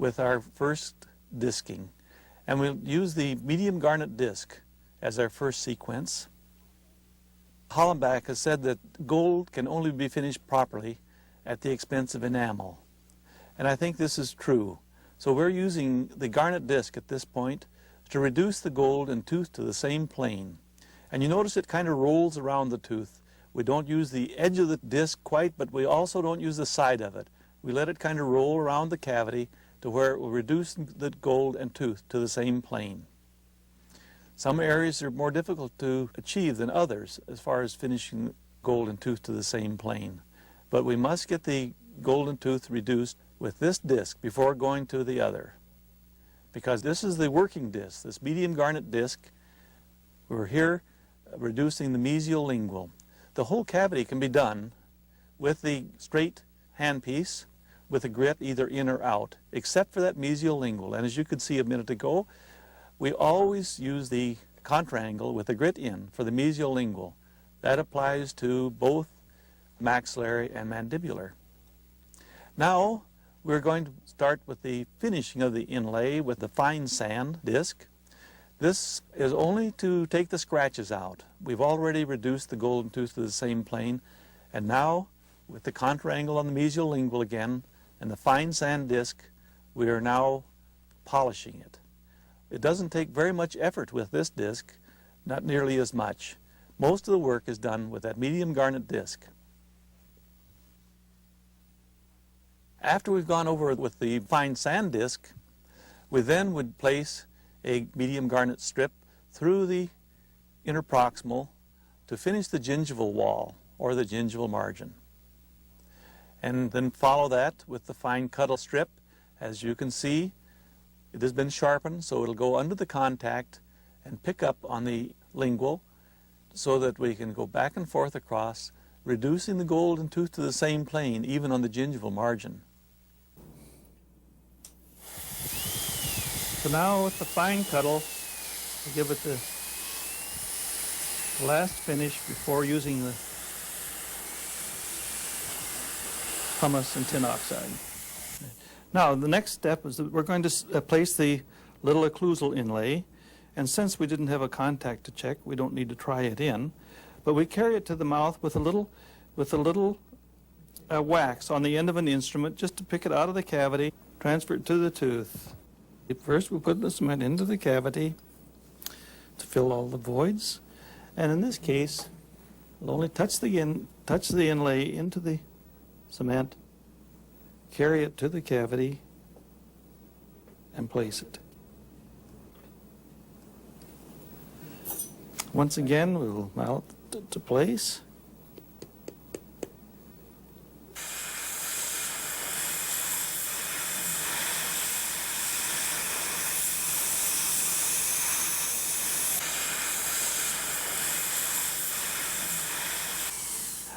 with our first disking. And we'll use the medium garnet disc as our first sequence. Hollenbach has said that gold can only be finished properly at the expense of enamel. And I think this is true. So we're using the garnet disc at this point to reduce the gold and tooth to the same plane. And you notice it kind of rolls around the tooth. We don't use the edge of the disc quite, but we also don't use the side of it. We let it kind of roll around the cavity to where it will reduce the gold and tooth to the same plane. Some areas are more difficult to achieve than others as far as finishing gold and tooth to the same plane. But we must get the gold and tooth reduced with this disc before going to the other. Because this is the working disc, this medium garnet disc. We're here reducing the mesiolingual. The whole cavity can be done with the straight handpiece with a grit either in or out, except for that mesiolingual. And as you could see a minute ago, we always use the contraangle with the grit in for the mesiolingual. That applies to both maxillary and mandibular. Now we're going to start with the finishing of the inlay with the fine sand disc. This is only to take the scratches out. We've already reduced the golden tooth to the same plane, and now with the contraangle on the mesiolingual again and the fine sand disc, we are now polishing it. It doesn't take very much effort with this disc, not nearly as much. Most of the work is done with that medium garnet disc. After we've gone over with the fine sand disc, we then would place a medium garnet strip through the interproximal to finish the gingival wall or the gingival margin. And then follow that with the fine cuttle strip. As you can see, it has been sharpened, so it'll go under the contact and pick up on the lingual so that we can go back and forth across, reducing the golden tooth to the same plane, even on the gingival margin. So now with the fine cuttle, we give it the last finish before using the pumice and tin oxide. Now the next step is that we're going to place the little occlusal inlay, and since we didn't have a contact to check, we don't need to try it in, but we carry it to the mouth with a little wax on the end of an instrument just to pick it out of the cavity, transfer it to the tooth. First we'll put the cement into the cavity to fill all the voids, and in this case we'll only touch the inlay into the cement, carry it to the cavity, and place it. Once again we will mount it to place.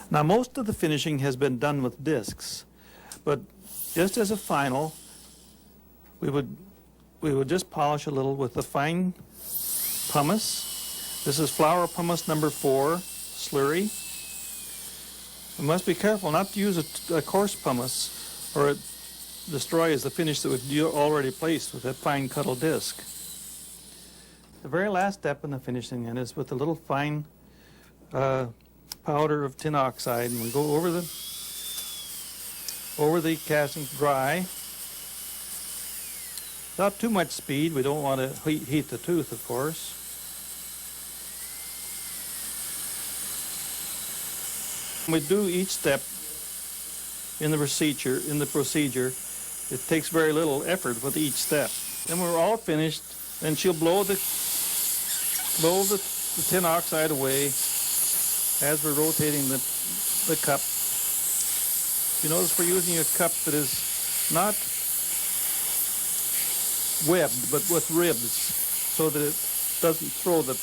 Now most of the finishing has been done with discs, but just as a final, we would just polish a little with the fine pumice. This is flour pumice number 4, slurry. We must be careful not to use a coarse pumice, or it destroys the finish that we've already placed with that fine cuttle disc. The very last step in the finishing then is with a little fine powder of tin oxide, and we go over the casting dry. Not too much speed. We don't want to heat the tooth, of course. We do each step in the procedure. It takes very little effort with each step. Then we're all finished, and she'll blow the tin oxide away as we're rotating the cup. You notice we're using a cup that is not webbed, but with ribs, so that it doesn't throw the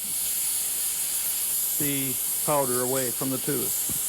powder away from the tooth.